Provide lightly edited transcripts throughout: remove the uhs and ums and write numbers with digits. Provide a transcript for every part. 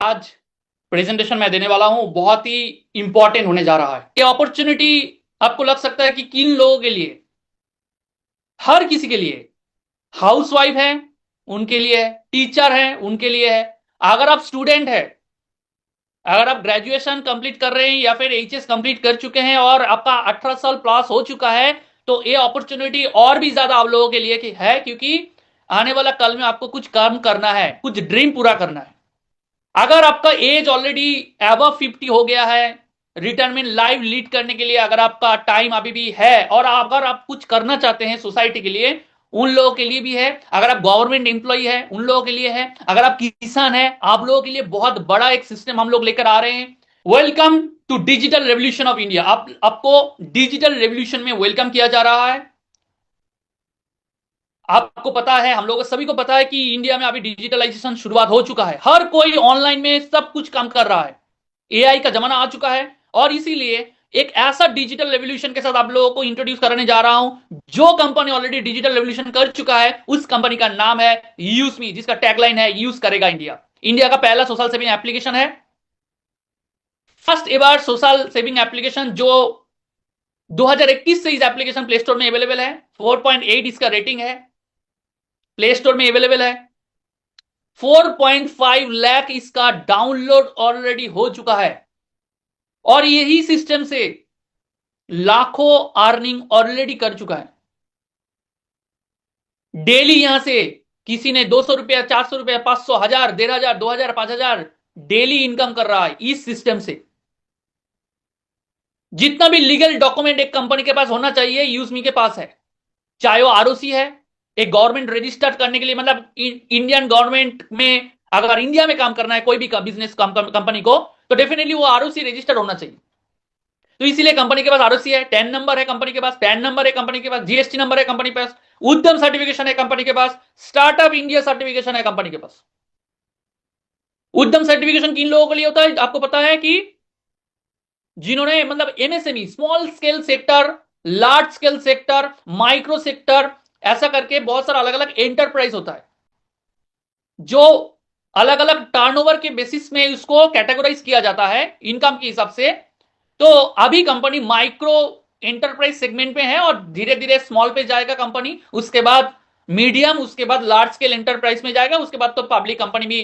आज प्रेजेंटेशन मैं देने वाला हूं बहुत ही इंपॉर्टेंट होने जा रहा है। ये अपॉर्चुनिटी आपको लग सकता है कि किन लोगों के लिए, हर किसी के लिए। हाउसवाइफ है उनके लिए है, टीचर है उनके लिए है, अगर आप स्टूडेंट है, अगर आप ग्रेजुएशन कंप्लीट कर रहे हैं या फिर एचएस कंप्लीट कर चुके हैं और आपका 18 साल प्लस हो चुका है, तो ये अपॉर्चुनिटी और भी ज्यादा आप लोगों के लिए है, क्योंकि आने वाला कल में आपको कुछ काम करना है, कुछ ड्रीम पूरा करना है। अगर आपका एज ऑलरेडी एबव 50 हो गया है, रिटायरमेंट लाइफ लीड करने के लिए अगर आपका टाइम अभी भी है और अगर आप कुछ करना चाहते हैं सोसाइटी के लिए, उन लोगों के लिए भी है। अगर आप गवर्नमेंट एम्प्लॉई है उन लोगों के लिए है, अगर आप किसान है आप लोगों के लिए बहुत बड़ा एक सिस्टम हम लोग लेकर आ रहे हैं। Welcome to digital revolution of India. आपको डिजिटल रेवोल्यूशन में वेलकम किया जा रहा है। आपको पता है, हम लोगों सभी को पता है कि इंडिया में अभी डिजिटलाइजेशन शुरुआत हो चुका है, हर कोई ऑनलाइन में सब कुछ काम कर रहा है, एआई का जमाना आ चुका है। और इसीलिए एक ऐसा डिजिटल रेवोल्यूशन के साथ आप लोगों को इंट्रोड्यूस करने जा रहा हूं। जो कंपनी ऑलरेडी डिजिटल रेवोल्यूशन कर चुका है उस कंपनी का नाम है यूज़मी, जिसका टैगलाइन है यूज करेगा इंडिया। इंडिया का पहला सोशल सेविंग एप्लीकेशन है, first ever social saving application, जो 2021 से इस एप्लीकेशन प्ले स्टोर में अवेलेबल है। 4.8 इसका रेटिंग है, प्ले स्टोर में अवेलेबल है। 4.5 लाख इसका डाउनलोड ऑलरेडी हो चुका है और यही सिस्टम से लाखों अर्निंग ऑलरेडी कर चुका है। डेली यहां से किसी ने 200 रुपया, 400 रुपया, 500, 1000, 1500, 2000, 5000 डेली इनकम कर रहा है इस सिस्टम से। जितना भी लीगल डॉक्यूमेंट एक कंपनी के पास होना चाहिए यूज़मी के पास है, चाहे वो आरओसी है, एक गवर्नमेंट रजिस्टर्ड करने के लिए, मतलब इंडियन गवर्नमेंट में अगर इंडिया में काम करना है कोई भी बिजनेस कंपनी को, तो डेफिनेटली वो आरओसी रजिस्टर्ड होना चाहिए। तो इसीलिए कंपनी के पास आरओसी है, टैन नंबर है कंपनी के पास, पैन नंबर है कंपनी के पास, जीएसटी नंबर है कंपनी के पास, उद्यम सर्टिफिकेशन है कंपनी के पास, स्टार्टअप इंडिया सर्टिफिकेशन है कंपनी के पास। उद्यम सर्टिफिकेशन किन लोगों के लिए होता है आपको पता है कि जिन्होंने मतलब MSME, small scale sector, large scale sector, micro sector, ऐसा करके बहुत सारा अलग अलग एंटरप्राइज होता है, जो अलग अलग टर्नओवर के बेसिस में उसको कैटेगराइज किया जाता है इनकम के हिसाब से। तो अभी कंपनी माइक्रो एंटरप्राइज सेगमेंट में है और धीरे धीरे स्मॉल पे जाएगा कंपनी, उसके बाद मीडियम, उसके बाद लार्ज स्केल एंटरप्राइज में जाएगा, उसके बाद तो पब्लिक कंपनी भी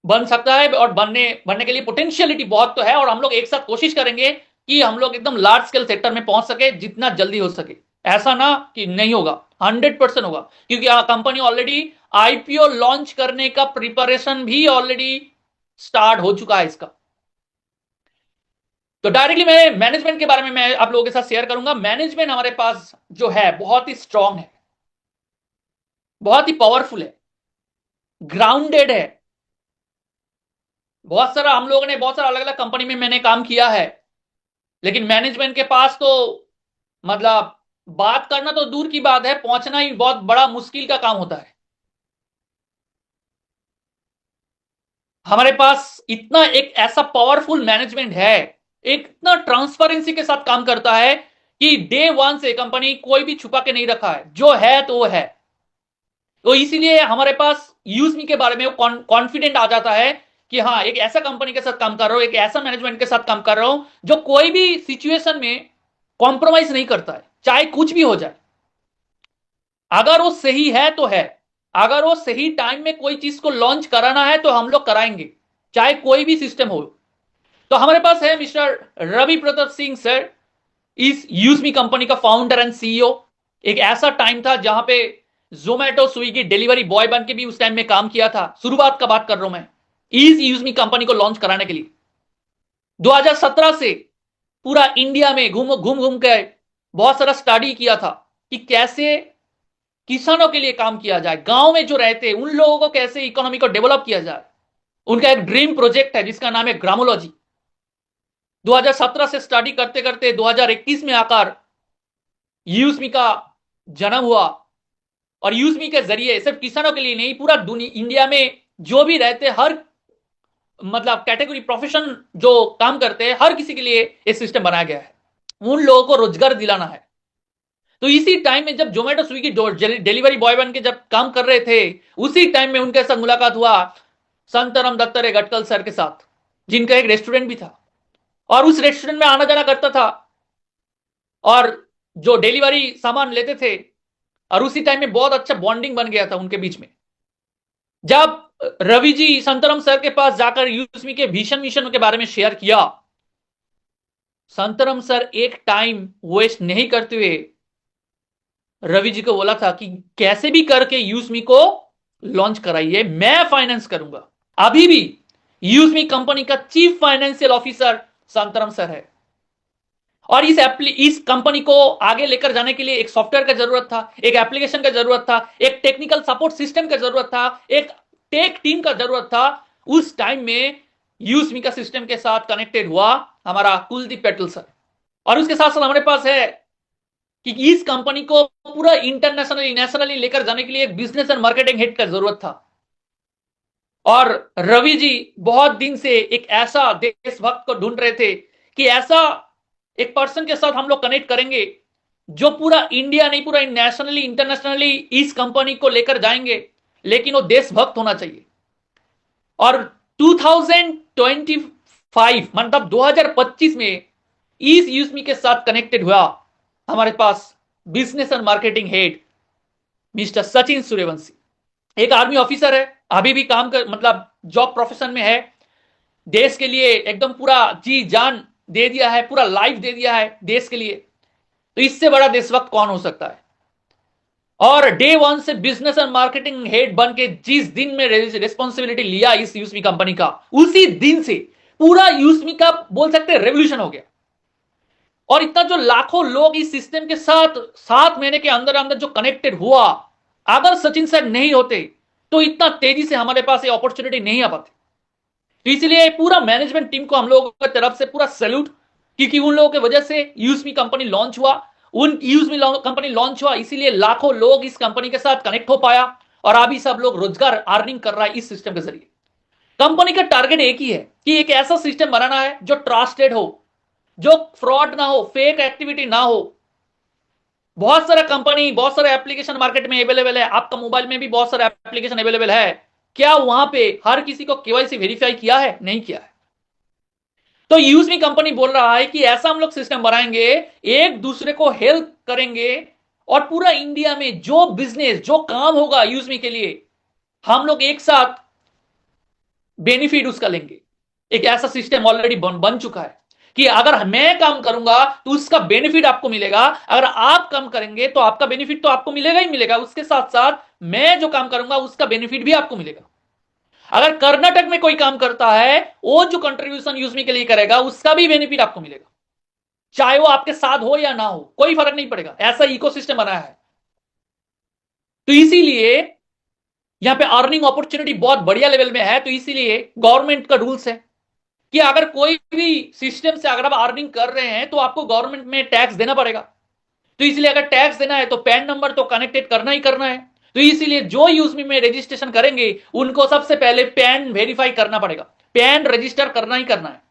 बन सकता है। और बनने के लिए पोटेंशियलिटी बहुत तो है, और हम लोग एक साथ कोशिश करेंगे कि हम लोग एकदम लार्ज स्केल सेक्टर में पहुंच सके जितना जल्दी हो सके। ऐसा ना कि नहीं होगा, 100% होगा, क्योंकि कंपनी ऑलरेडी आईपीओ लॉन्च करने का प्रिपरेशन भी ऑलरेडी स्टार्ट हो चुका है इसका। तो डायरेक्टली मैं मैनेजमेंट के बारे में मैं आप लोगों के साथ शेयर करूंगा। मैनेजमेंट हमारे पास जो है बहुत ही स्ट्रांग है, बहुत ही पावरफुल है, ग्राउंडेड है। बहुत सारा हम लोगों ने बहुत सारा अलग अलग कंपनी में मैंने काम किया है, लेकिन मैनेजमेंट के पास तो मतलब बात करना तो दूर की बात है, पहुंचना ही बहुत बड़ा मुश्किल का काम होता है। हमारे पास इतना एक ऐसा पावरफुल मैनेजमेंट है, एक इतना ट्रांसपेरेंसी के साथ काम करता है कि डे वन से कंपनी कोई भी छुपा के नहीं रखा है, जो है तो वो है। तो इसीलिए हमारे पास यूज़मी के बारे में कॉन्फिडेंट आ जाता है कि हाँ, एक ऐसा कंपनी के साथ काम कर रहा हूं, एक ऐसा मैनेजमेंट के साथ काम कर रहा हूं जो कोई भी सिचुएशन में कॉम्प्रोमाइज नहीं करता है, चाहे कुछ भी हो जाए। अगर वो सही है तो है, अगर वो सही टाइम में कोई चीज को लॉन्च कराना है तो हम लोग कराएंगे, चाहे कोई भी सिस्टम हो। तो हमारे पास है मिस्टर रवि प्रताप सिंह सर, इस यूज़मी कंपनी का फाउंडर एंड सीईओ। एक ऐसा टाइम था जहां पे जोमेटो स्विगी डिलीवरी बॉय बन के भी उस टाइम में काम किया था, शुरुआत का बात कर रहा हूं मैं, इस यूज़मी कंपनी को लॉन्च कराने के लिए। 2017 से पूरा इंडिया में घूम घूम घूम के बहुत सारा स्टडी किया था कि कैसे किसानों के लिए काम किया जाए, गांव में जो रहते हैं उन लोगों को कैसे इकोनॉमी को डेवलप किया जाए। उनका एक ड्रीम प्रोजेक्ट है जिसका नाम है ग्रामोलॉजी। 2017 से स्टडी करते करते 2021 में आकर यूज़मी का जन्म हुआ, और यूज़मी के जरिए सिर्फ किसानों के लिए नहीं, पूरा दुनिया इंडिया में जो भी रहते, हर मतलब कैटेगरी प्रोफेशन जो काम करते हैं, हर किसी के लिए ये सिस्टम बनाया गया है, उन लोगों को रोजगार दिलाना है। तो इसी टाइम में जब जोमेटो स्विगी डिलीवरी बॉय बन के जब काम कर रहे थे, उसी टाइम में उनके साथ मुलाकात हुआ संतरम दत्तात्रेय गटकल सर के साथ, जिनका एक रेस्टोरेंट भी था, और उस रेस्टोरेंट में आना जाना करता था और जो डिलीवरी सामान लेते थे, और उसी टाइम में बहुत अच्छा बॉन्डिंग बन गया था उनके बीच में। जब रवि जी संतरम सर के पास जाकर यूएसमी के भीषण मिशन के बारे में शेयर किया, संतरम सर एक टाइम वेस्ट नहीं करते हुए रवि जी को बोला था कि कैसे भी करके यूएसमी को लॉन्च कराइए, मैं फाइनेंस करूंगा। अभी भी यूएसमी कंपनी का चीफ फाइनेंशियल ऑफिसर संतरम सर है, और इस कंपनी को आगे लेकर जाने के लिए एक सॉफ्टवेयर का जरूरत था, एक एप्लीकेशन का जरूरत था, एक टेक्निकल सपोर्ट सिस्टम का जरूरत था, एक टेक टीम का जरूरत था। उस टाइम में यूएसमी का सिस्टम के साथ कनेक्टेड हुआ हमारा कुलदीप पेटल सर, और उसके साथ साथ हमारे पास है कि इस कंपनी को पूरा इंटरनेशनली नेशनली लेकर जाने के लिए एक बिजनेस एंड मार्केटिंग हेड का जरूरत था। और रवि जी बहुत दिन से एक ऐसा देशभक्त को ढूंढ रहे थे कि ऐसा एक पर्सन के साथ हम लोग कनेक्ट करेंगे जो पूरा इंडिया नहीं, पूरा नेशनली इंटरनेशनली इस कंपनी को लेकर जाएंगे, लेकिन वो देशभक्त होना चाहिए। और 2025 मतलब 2025 में इस यूएसमी के साथ कनेक्टेड हुआ हमारे पास business and marketing head mister Sachin Suryavanshi. एक आर्मी ऑफिसर है, अभी भी काम कर मतलब जॉब प्रोफेशन में है, देश के लिए एकदम पूरा जी जान दे दिया है, पूरा लाइफ दे दिया है देश के लिए। तो इससे बड़ा देशभक्त कौन हो सकता है। और डे वन से बिजनेस एंड मार्केटिंग हेड बन के जिस दिन में रिस्पॉन्सिबिलिटी लिया इस यूएसमी कंपनी का, उसी दिन से पूरा यूएसमी का बोल सकते हैं रेवोल्यूशन हो गया। और इतना जो लाखों लोग इस सिस्टम के साथ 7 महीने के अंदर अंदर जो कनेक्टेड हुआ, अगर सचिन सर नहीं होते तो इतना तेजी से हमारे पास ये अपॉर्चुनिटी नहीं आ पाती। तो इसलिए पूरा मैनेजमेंट टीम को हम लोगों की तरफ से पूरा सैल्यूट, क्योंकि उन लोगों की वजह से यूएसमी कंपनी लॉन्च हुआ, कंपनी लॉन्च हुआ, इसीलिए लाखों लोग इस कंपनी के साथ कनेक्ट हो पाया, और अभी सब लोग रोजगार अर्निंग कर रहा है इस सिस्टम के जरिए। कंपनी का टारगेट एक ही है कि एक ऐसा सिस्टम बनाना है जो ट्रस्टेड हो, जो फ्रॉड ना हो, फेक एक्टिविटी ना हो। बहुत सारा कंपनी, बहुत सारे एप्लीकेशन मार्केट में अवेलेबल है, आपका मोबाइल में भी बहुत सारे एप्लीकेशन अवेलेबल है, क्या वहां पे हर किसी को केवाईसी वेरीफाई किया है? नहीं किया है। तो यूएसमी कंपनी बोल रहा है कि ऐसा हम लोग सिस्टम बनाएंगे, एक दूसरे को हेल्प करेंगे, और पूरा इंडिया में जो बिजनेस, जो काम होगा यूएसमी के लिए, हम लोग एक साथ बेनिफिट उसका लेंगे। एक ऐसा सिस्टम ऑलरेडी बन चुका है कि अगर मैं काम करूंगा तो उसका बेनिफिट आपको मिलेगा, अगर आप काम करेंगे तो आपका बेनिफिट तो आपको मिलेगा ही मिलेगा, उसके साथ साथ मैं जो काम करूंगा उसका बेनिफिट भी आपको मिलेगा। अगर कर्नाटक में कोई काम करता है, वो जो कंट्रीब्यूशन यूएसमी के लिए करेगा उसका भी बेनिफिट आपको मिलेगा, चाहे वो आपके साथ हो या ना हो, कोई फर्क नहीं पड़ेगा। ऐसा इकोसिस्टम बनाया है। तो इसीलिए यहां पे अर्निंग अपॉर्चुनिटी बहुत बढ़िया लेवल में है। तो इसीलिए गवर्नमेंट का रूल्स है कि अगर कोई भी सिस्टम से अगर आप अर्निंग कर रहे हैं तो आपको गवर्नमेंट में टैक्स देना पड़ेगा। तो इसलिए अगर टैक्स देना है तो पैन नंबर तो कनेक्टेड करना ही करना है। तो इसीलिए जो यूएसमी में रजिस्ट्रेशन करेंगे उनको सबसे पहले पैन वेरीफाई करना पड़ेगा, पैन रजिस्टर करना ही करना है।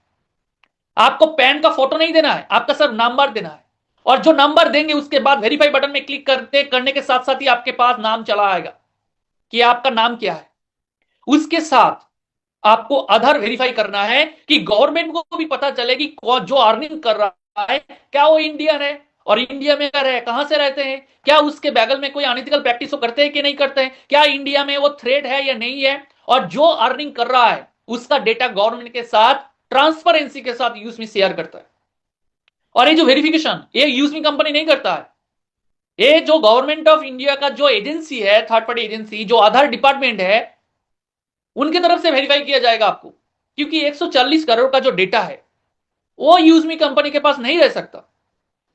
आपको पैन का फोटो नहीं देना है, आपका सिर्फ नंबर देना है, और जो नंबर देंगे उसके बाद वेरीफाई बटन में क्लिक करने के साथ साथ ही आपके पास नाम चला आएगा कि आपका नाम क्या है। उसके साथ आपको आधार वेरीफाई करना है कि गवर्नमेंट को भी पता चले कि जो अर्निंग कर रहा है क्या वो इंडियन है, और इंडिया में रहे, कहां से रहते हैं, क्या उसके बगल में कोई अनइथिकल प्रैक्टिस करते हैं कि नहीं करते हैं, क्या इंडिया में वो थ्रेड है या नहीं है, और जो अर्निंग कर रहा है उसका डेटा गवर्नमेंट के साथ ट्रांसपेरेंसी के साथ यूएसमी शेयर करता है। और ये जो वेरिफिकेशन ये यूएसमी कंपनी नहीं करता है, ये जो गवर्नमेंट ऑफ इंडिया का जो एजेंसी है, थर्ड पार्टी एजेंसी, जो आधार डिपार्टमेंट है, उनकी तरफ से वेरीफाई किया जाएगा आपको, क्योंकि 140 करोड़ का जो डेटा है वो यूएसमी कंपनी के पास नहीं रह सकता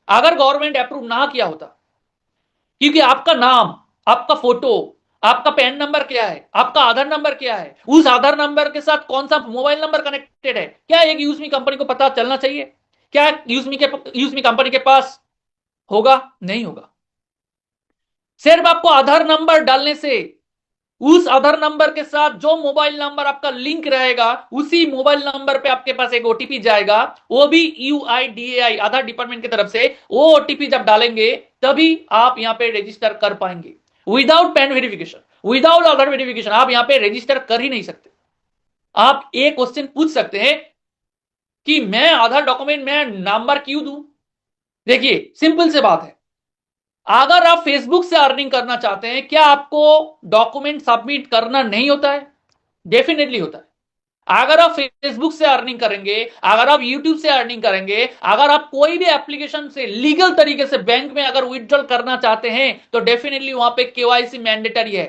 अगर गवर्नमेंट अप्रूव ना किया होता। क्योंकि आपका नाम, आपका फोटो, आपका पैन नंबर क्या है, आपका आधार नंबर क्या है, उस आधार नंबर के साथ कौन सा मोबाइल नंबर कनेक्टेड है, क्या एक यूएसमी कंपनी को पता चलना चाहिए? क्या यूएसमी कंपनी के पास होगा? नहीं होगा। सिर्फ आपको आधार नंबर डालने से, उस आधार नंबर के साथ जो मोबाइल नंबर आपका लिंक रहेगा, उसी मोबाइल नंबर पे आपके पास एक ओटीपी जाएगा, वो भी यूआईडीएआई आधार डिपार्टमेंट की तरफ से। वो ओटीपी जब डालेंगे तभी आप यहां पे रजिस्टर कर पाएंगे। विदाउट पैन वेरिफिकेशन, विदाउट आधार वेरिफिकेशन आप यहां पे रजिस्टर कर ही नहीं सकते। आप एक क्वेश्चन पूछ सकते हैं कि मैं आधार डॉक्यूमेंट में नंबर क्यों दूं? देखिए सिंपल से बात है, अगर आप फेसबुक से अर्निंग करना चाहते हैं, क्या आपको डॉक्यूमेंट सबमिट करना नहीं होता है? डेफिनेटली होता है। अगर आप फेसबुक से अर्निंग करेंगे, अगर आप यूट्यूब से अर्निंग करेंगे, अगर आप कोई भी एप्लीकेशन से लीगल तरीके से बैंक में अगर विड्रॉल करना चाहते हैं, तो डेफिनेटली वहां पे केवाईसी मैंडेटरी है।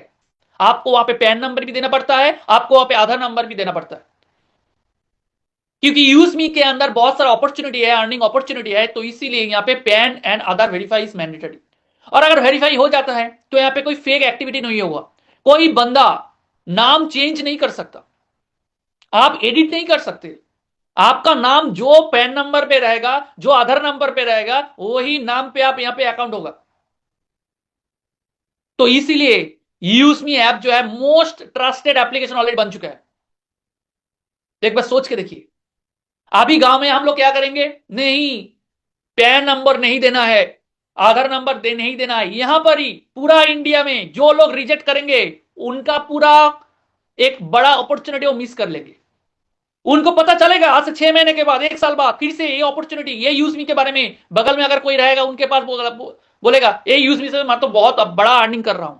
आपको वहां पे पैन नंबर भी देना पड़ता है, आपको वहां पे आधार नंबर भी देना पड़ता है, क्योंकि यूजमी के अंदर बहुत सारा अपॉर्चुनिटी है, अर्निंग अपॉर्चुनिटी है, तो इसीलिए यहां पे pan and Aadhaar verify is mandatory. और अगर वेरीफाई हो जाता है तो यहां पे कोई फेक एक्टिविटी नहीं होगा। कोई बंदा नाम चेंज नहीं कर सकता, आप एडिट नहीं कर सकते। आपका नाम जो पैन नंबर पे रहेगा, जो आधार नंबर पे रहेगा, वही नाम पे आप यहां पे अकाउंट होगा। तो इसीलिए यूजमी ऐप जो है मोस्ट ट्रस्टेड एप्लीकेशन ऑलरेडी बन चुका है। एक बार सोच के देखिए, अभी गांव में हम लोग क्या करेंगे? नहीं, पैन नंबर नहीं देना है, आधार नंबर नहीं देना है। यहां पर ही पूरा इंडिया में जो लोग रिजेक्ट करेंगे, उनका पूरा एक बड़ा अपॉर्चुनिटी वो मिस कर लेंगे। उनको पता चलेगा आज से 6 महीने के बाद, 1 साल बाद फिर से ये अपॉर्चुनिटी, ये यूजमी के बारे में बगल में अगर कोई रहेगा उनके पास बोलेगा ये यूजमी से मैं तो बहुत बड़ा अर्निंग कर रहा हूं।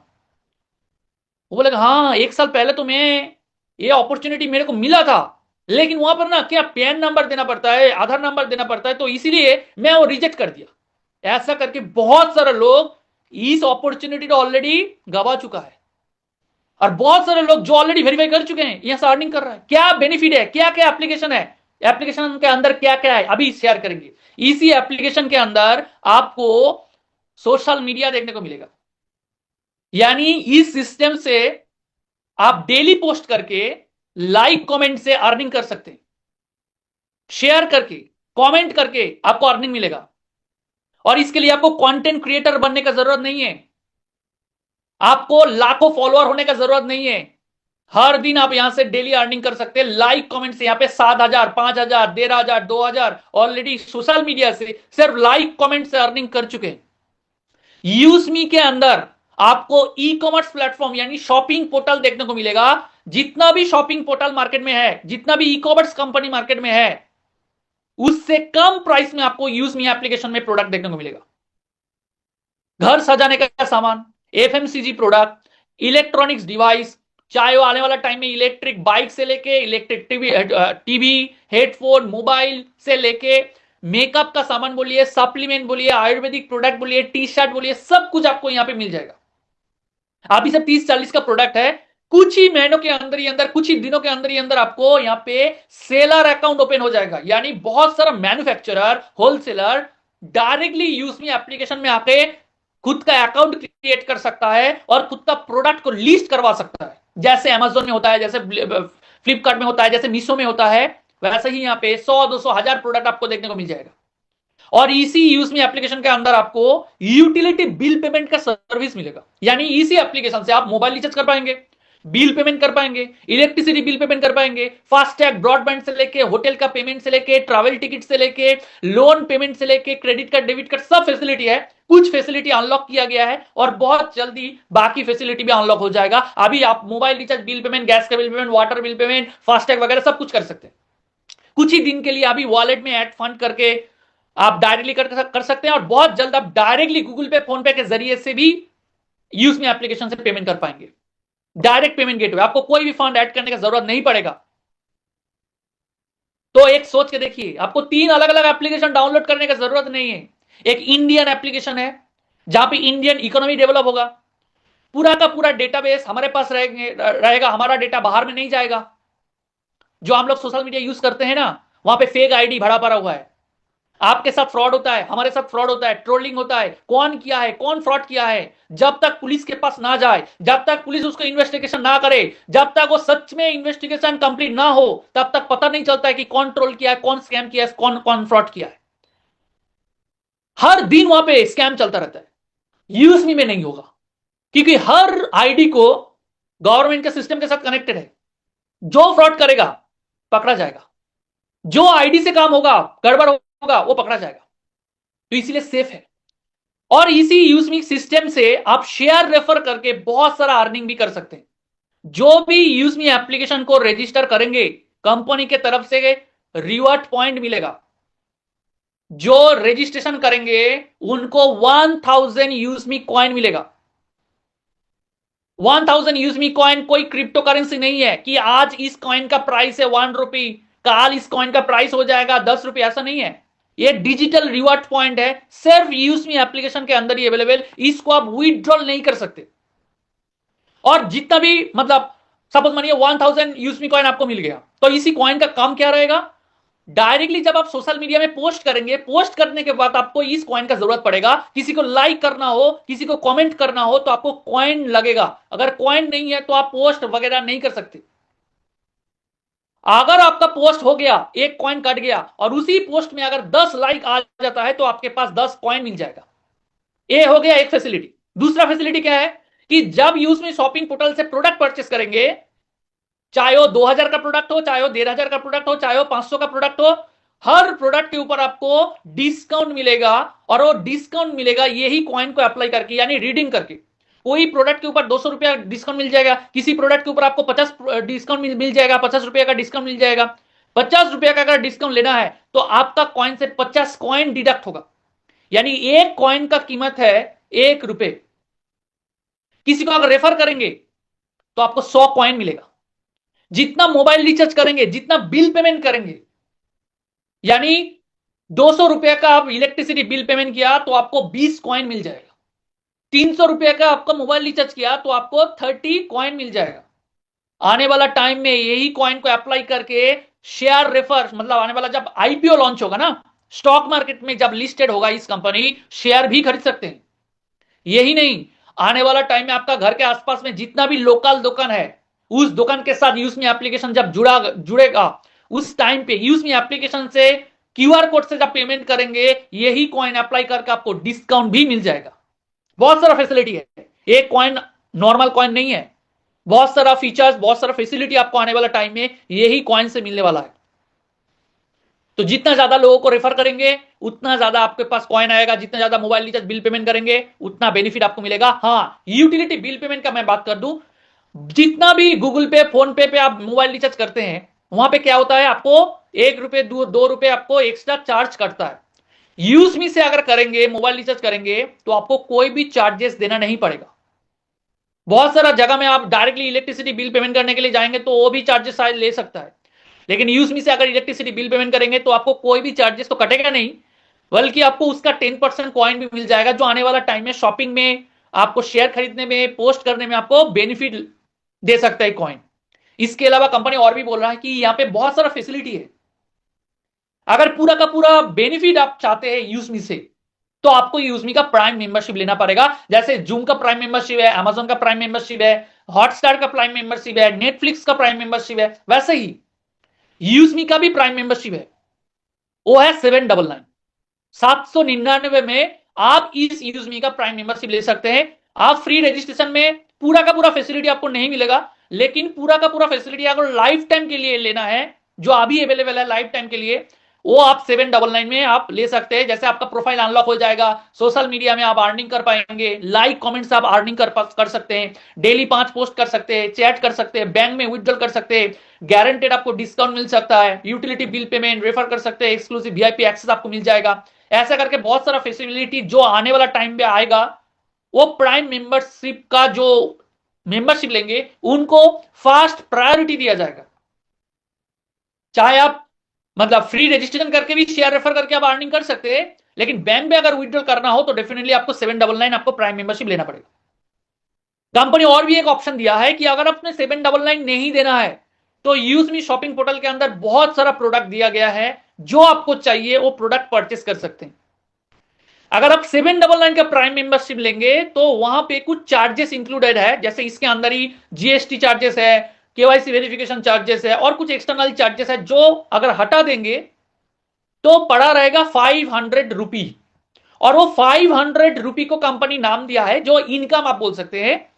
वो बोलेगा हाँ 1 साल पहले तो मैं ये अपॉर्चुनिटी मेरे को मिला था, लेकिन वहां पर ना क्या पैन नंबर देना पड़ता है, आधार नंबर देना पड़ता है, तो इसीलिए मैं वो रिजेक्ट कर दिया। ऐसा करके बहुत सारे लोग इस अपॉर्चुनिटी को ऑलरेडी गवा चुका है, और बहुत सारे लोग जो ऑलरेडी वेरीफाई कर चुके हैं यहां से अर्निंग कर रहा है। क्या बेनिफिट है, क्या क्या एप्लीकेशन है, एप्लीकेशन के अंदर क्या क्या है, अभी शेयर करेंगे। इसी एप्लीकेशन के अंदर आपको सोशल मीडिया देखने को मिलेगा, यानी इस सिस्टम से आप डेली पोस्ट करके लाइक कमेंट से अर्निंग कर सकते हैं। शेयर करके, कमेंट करके आपको अर्निंग मिलेगा। और इसके लिए आपको कंटेंट क्रिएटर बनने का जरूरत नहीं है, आपको लाखों फॉलोअर होने का जरूरत नहीं है। हर दिन आप यहां से डेली अर्निंग कर सकते हैं लाइक कमेंट से। यहां पे 7,000, 5,000, 13,000, 2,000 ऑलरेडी सोशल मीडिया से सिर्फ लाइक कमेंट से अर्निंग कर चुके हैं। यूजमी के अंदर आपको ई कॉमर्स प्लेटफॉर्म यानी शॉपिंग पोर्टल देखने को मिलेगा। जितना भी शॉपिंग पोर्टल मार्केट में है, जितना भी ई कॉमर्स कंपनी मार्केट में है, उससे कम प्राइस में आपको यूजमी एप्लीकेशन में प्रोडक्ट देखने को मिलेगा। घर सजाने का सामान, एफएमसीजी प्रोडक्ट, इलेक्ट्रॉनिक्स डिवाइस, चाहे वो आने वाला टाइम में इलेक्ट्रिक बाइक से लेके इलेक्ट्रिक टीवी, हेडफोन, मोबाइल से लेके मेकअप का सामान बोलिए, सप्लीमेंट बोलिए, आयुर्वेदिक प्रोडक्ट बोलिए, टी शर्ट बोलिए, सब कुछ आपको यहां पे मिल जाएगा। अभी सब 30-40 का प्रोडक्ट है, कुछ ही महीनों के अंदर ही अंदर, कुछ ही दिनों के अंदर ही अंदर आपको यहां पे सेलर अकाउंट ओपन हो जाएगा। यानी बहुत सारा मैन्युफैक्चरर, होलसेलर डायरेक्टली यूजमी एप्लीकेशन में आके खुद का अकाउंट क्रिएट कर सकता है और खुद का प्रोडक्ट को लिस्ट करवा सकता है। जैसे अमेजोन में होता है, जैसे फ्लिपकार्ट में होता है, जैसे मीशो में होता है, वैसे ही यहां पे 100, 200, 1000 प्रोडक्ट आपको देखने को मिल जाएगा। और इसी यूजमी एप्लीकेशन के अंदर आपको यूटिलिटी बिल पेमेंट का सर्विस मिलेगा। यानी इसी एप्लीकेशन से आप मोबाइल रिचार्ज कर पाएंगे, बिल पेमेंट कर पाएंगे, इलेक्ट्रिसिटी बिल पेमेंट कर पाएंगे, फास्टैग, ब्रॉडबैंड से लेके होटल का पेमेंट से लेके ट्रैवल टिकट से लेके लोन पेमेंट से लेके क्रेडिट कार्ड, डेबिट कार्ड, सब फैसिलिटी है। कुछ फैसिलिटी अनलॉक किया गया है और बहुत जल्दी बाकी फैसिलिटी भी अनलॉक हो जाएगा। अभी आप mobile recharge, bill payment, gas का bill payment, water bill payment, FASTag वगैरह सब कुछ कर सकते हैं। कुछ ही दिन के लिए अभी वॉलेट में ऐड फंड करके आप डायरेक्टली कर सकते हैं, और बहुत जल्द आप डायरेक्टली गूगल पे, फोन पे के जरिए से भी यूजमी एप्लीकेशन से पेमेंट कर पाएंगे। डायरेक्ट पेमेंट गेटवे, आपको कोई भी फंड ऐड करने का जरूरत नहीं पड़ेगा। तो एक सोच के देखिए, आपको 3 अलग अलग एप्लीकेशन डाउनलोड करने का जरूरत नहीं है। एक इंडियन एप्लीकेशन है जहां पे इंडियन इकोनॉमी डेवलप होगा, पूरा का पूरा डेटाबेस हमारे पास रहेगा, हमारा डेटा बाहर में नहीं जाएगा। जो हम लोग सोशल मीडिया यूज करते हैं ना, वहां पे फेक आईडी भरा पड़ा हुआ है, आपके साथ फ्रॉड होता है, हमारे साथ फ्रॉड होता है, ट्रोलिंग होता है, कौन किया है, कौन फ्रॉड किया है, जब तक पुलिस के पास ना जाए, जब तक पुलिस उसको इन्वेस्टिगेशन ना करे, जब तक वो सच में इन्वेस्टिगेशन कंप्लीट ना हो, तब तक पता नहीं चलता है कि कौन ट्रोल किया है, कौन स्कैम किया है, कौन कौन फ्रॉड किया है। हर दिन वहां पे स्कैम चलता रहता है। यूएसबी में नहीं होगा, क्योंकि हर आईडी को गवर्नमेंट के सिस्टम के साथ कनेक्टेड है। जो फ्रॉड करेगा पकड़ा जाएगा, जो आईडी से काम होगा, गड़बड़ होगा, वो पकड़ा जाएगा। तो इसलिए सेफ है। और इसी यूजमी सिस्टम से आप शेयर रेफर करके बहुत सारा अर्निंग भी कर सकते हैं। जो भी यूज मी एप्लीकेशन को रजिस्टर करेंगे कंपनी के तरफ से रिवॉर्ड पॉइंट मिलेगा। जो रजिस्ट्रेशन करेंगे उनको 1000 यूजमी कॉइन मिलेगा। 1000 यूजमी कॉइन कोई क्रिप्टो करेंसी नहीं है कि आज इस कॉइन का प्राइस है 1 रुपी, काल इस कॉइन का प्राइस हो जाएगा 10 रुपये, ऐसा नहीं है। ये डिजिटल रिवॉर्ड पॉइंट है, सिर्फ यूजमी एप्लीकेशन के अंदर ही अवेलेबल। इसको आप विड्रॉल नहीं कर सकते। और जितना भी मतलब सपोज मानिए 1000 यूजमी कॉइन आपको मिल गया, तो इसी कॉइन का काम क्या रहेगा, डायरेक्टली जब आप सोशल मीडिया में पोस्ट करेंगे, पोस्ट करने के बाद आपको इस कॉइन का जरूरत पड़ेगा, किसी को लाइक करना हो, किसी को कमेंट करना हो, तो आपको कॉइन लगेगा। अगर कॉइन नहीं है तो आप पोस्ट वगैरह नहीं कर सकते। अगर आपका पोस्ट हो गया, एक कॉइन कट गया, और उसी पोस्ट में अगर 10 लाइक आ जाता है तो आपके पास 10 कॉइन मिल जाएगा। ये हो गया एक फैसिलिटी। दूसरा फैसिलिटी क्या है कि जब यूज में शॉपिंग पोर्टल से प्रोडक्ट परचेस करेंगे, चाहे वो 2000 का प्रोडक्ट हो, चाहे वो 1500 का प्रोडक्ट हो, चाहे वो 500 का प्रोडक्ट हो, हर प्रोडक्ट के ऊपर आपको डिस्काउंट मिलेगा। और वो डिस्काउंट मिलेगा यही कॉइन को अप्लाई करके, यानी रीडिंग करके। कोई प्रोडक्ट के ऊपर 200 रुपया डिस्काउंट मिल जाएगा, किसी प्रोडक्ट के ऊपर आपको 50 डिस्काउंट मिल जाएगा, 50 रुपया का डिस्काउंट मिल जाएगा। 50 रुपया का अगर डिस्काउंट लेना है तो आपका कॉइन से 50 कॉइन डिडक्ट होगा, यानी एक कॉइन का कीमत है 1 रुपए। किसी को अगर रेफर करेंगे तो आपको 100 कॉइन मिलेगा। जितना मोबाइल रिचार्ज करेंगे, जितना बिल पेमेंट करेंगे, यानी 200 रुपए का आप इलेक्ट्रिसिटी बिल पेमेंट किया तो आपको 20 कॉइन मिल जाएगा। 300 रुपए का आपका मोबाइल रिचार्ज किया तो आपको 30 कॉइन मिल जाएगा। आने वाला टाइम में यही कॉइन को अप्लाई करके शेयर रेफर, मतलब आने वाला जब आईपीओ लॉन्च होगा ना, स्टॉक मार्केट में जब लिस्टेड होगा इस कंपनी, शेयर भी खरीद सकते हैं। यही नहीं, आने वाला टाइम में आपका घर के आसपास में जितना भी लोकल दुकान है, उस दुकान के साथ यूजमी एप्लीकेशन जब जुड़ेगा, उस टाइम पे यूजमी एप्लीकेशन से क्यूआर कोड से जब पेमेंट करेंगे, यही कॉइन अप्लाई करके आपको डिस्काउंट भी मिल जाएगा। बहुत सारा फैसिलिटी है, एक कॉइन नॉर्मल कॉइन नहीं है। बहुत सारा फीचर्स, बहुत सारा फैसिलिटी आपको आने वाला टाइम में यही कॉइन से मिलने वाला है। तो जितना ज्यादा लोगों को रेफर करेंगे उतना ज्यादा आपके पास कॉइन आएगा, जितना ज्यादा मोबाइल रिचार्ज बिल पेमेंट करेंगे उतना बेनिफिट आपको मिलेगा। हाँ, यूटिलिटी बिल पेमेंट का मैं बात कर दूं, जितना भी गूगल पे, फोन पे आप मोबाइल रिचार्ज करते हैं, वहां पे क्या होता है, आपको 1 रुपए 2 रुपए आपको एक्स्ट्रा चार्ज करता है। यूज मी से अगर करेंगे, मोबाइल रिचार्ज करेंगे, तो आपको कोई भी चार्जेस देना नहीं पड़ेगा। बहुत सारा जगह में आप डायरेक्टली इलेक्ट्रिसिटी बिल पेमेंट करने के लिए जाएंगे तो वो भी चार्जेस शायद ले सकता है, लेकिन यूज मी से अगर इलेक्ट्रिसिटी बिल पेमेंट करेंगे तो आपको कोई भी चार्जेस तो कटेगा नहीं, बल्कि आपको उसका 10% कॉइन भी मिल जाएगा, जो आने वाला टाइम में शॉपिंग में, आपको शेयर खरीदने में, पोस्ट करने में आपको बेनिफिट दे सकता है कॉइन। इसके अलावा कंपनी और भी बोल रहा है कि यहां पे बहुत सारा फैसिलिटी है। अगर पूरा का पूरा बेनिफिट आप चाहते हैं यूजमी से, तो आपको यूजमी का प्राइम मेंबरशिप लेना पड़ेगा। जैसे जूम का प्राइम मेंबरशिप है, अमेजोन का प्राइम मेंबरशिप है, हॉटस्टार का प्राइम मेंबरशिप है, नेटफ्लिक्स का प्राइम मेंबरशिप है, वैसे ही यूजमी का भी प्राइम मेंबरशिप है। वो है 799, 799 में आप इस यूजमी का प्राइम मेंबरशिप ले सकते हैं। आप फ्री रजिस्ट्रेशन में पूरा का पूरा फैसिलिटी आपको नहीं मिलेगा, लेकिन पूरा का पूरा फैसिलिटी अगर लाइफ टाइम के लिए लेना है, जो अभी अवेलेबल है लाइफ टाइम के लिए, वो आप 799 में आप ले सकते हैं। जैसे आपका प्रोफाइल अनलॉक हो जाएगा, सोशल मीडिया में आप अर्निंग कर पाएंगे, लाइक कमेंट्स आप अर्निंग कर सकते हैं, डेली 5 पोस्ट कर सकते हैं, चैट कर सकते हैं, बैंक में विड्रॉल कर सकते हैं, गारंटेड आपको डिस्काउंट मिल सकता है, यूटिलिटी बिल पेमेंट, रेफर कर सकते हैं, एक्सक्लूसिव वीआईपी एक्सेस आपको मिल जाएगा। ऐसा करके बहुत सारा फैसिलिटी जो आने वाला टाइम में आएगा, वो प्राइम मेंबरशिप का जो मेंबरशिप लेंगे उनको फास्ट प्रायोरिटी दिया जाएगा। चाहे आप मतलब फ्री रजिस्ट्रेशन करके भी शेयर रेफर करके आप अर्निंग कर सकते हैं, लेकिन बैंक में अगर विड्रॉल करना हो तो डेफिनेटली आपको 799 आपको प्राइम मेंबरशिप लेना पड़ेगा। कंपनी और भी एक ऑप्शन दिया है कि अगर आपने 799 नहीं देना है तो यूज मी शॉपिंग पोर्टल के अंदर बहुत सारा प्रोडक्ट दिया गया है, जो आपको चाहिए वो प्रोडक्ट परचेस कर सकते हैं। अगर आप 799 का प्राइम मेंबरशिप लेंगे तो वहां पे कुछ चार्जेस इंक्लूडेड है, जैसे इसके अंदर ही जीएसटी चार्जेस है, केवाईसी वेरिफिकेशन चार्जेस है, और कुछ एक्सटर्नल चार्जेस है, जो अगर हटा देंगे तो पड़ा रहेगा 500 रुपी। और वो 500 रुपी को कंपनी नाम दिया है, जो इनकम आप बोल सकते हैं,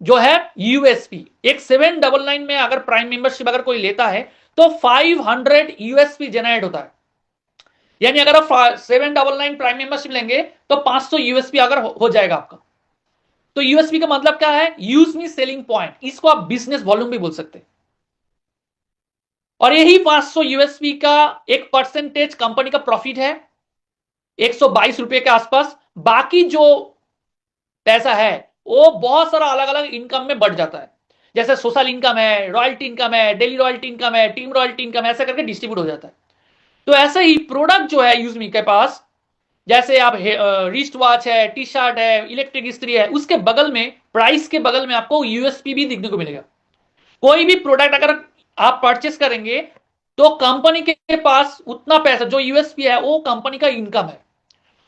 जो है यूएसपी। एक 799 में अगर प्राइम मेंबरशिप अगर कोई लेता है तो 500 यूएसपी जनरेट होता है। यानी अगर आप 799 प्राइम मेंबरशिप लेंगे तो 500 यूएसपी अगर हो जाएगा आपका। तो यूएसपी का मतलब क्या है? यूज मी सेलिंग पॉइंट, इसको आप बिजनेस वॉल्यूम भी बोल सकते हैं। और यही 500 यूएसपी का एक परसेंटेज कंपनी का प्रॉफिट है, 122 रुपए के आसपास। बाकी जो पैसा है वो बहुत सारा अलग अलग इनकम में बढ़ जाता है, जैसे सोशल इनकम है, रॉयल्टी इनकम है, डेली रॉयल्टी इनकम है, टीम रॉयल्टी इनकम, ऐसा करके डिस्ट्रीब्यूट हो जाता है। तो ऐसे ही प्रोडक्ट जो है यूजमी के पास, जैसे आप रिस्ट वॉच है, टी शर्ट है, इलेक्ट्रिक इस्त्री है, उसके बगल में, प्राइस के बगल में आपको यूएसपी भी देखने को मिलेगा। कोई भी प्रोडक्ट अगर आप परचेस करेंगे तो कंपनी के पास उतना पैसा, जो यूएसपी है वो कंपनी का इनकम है,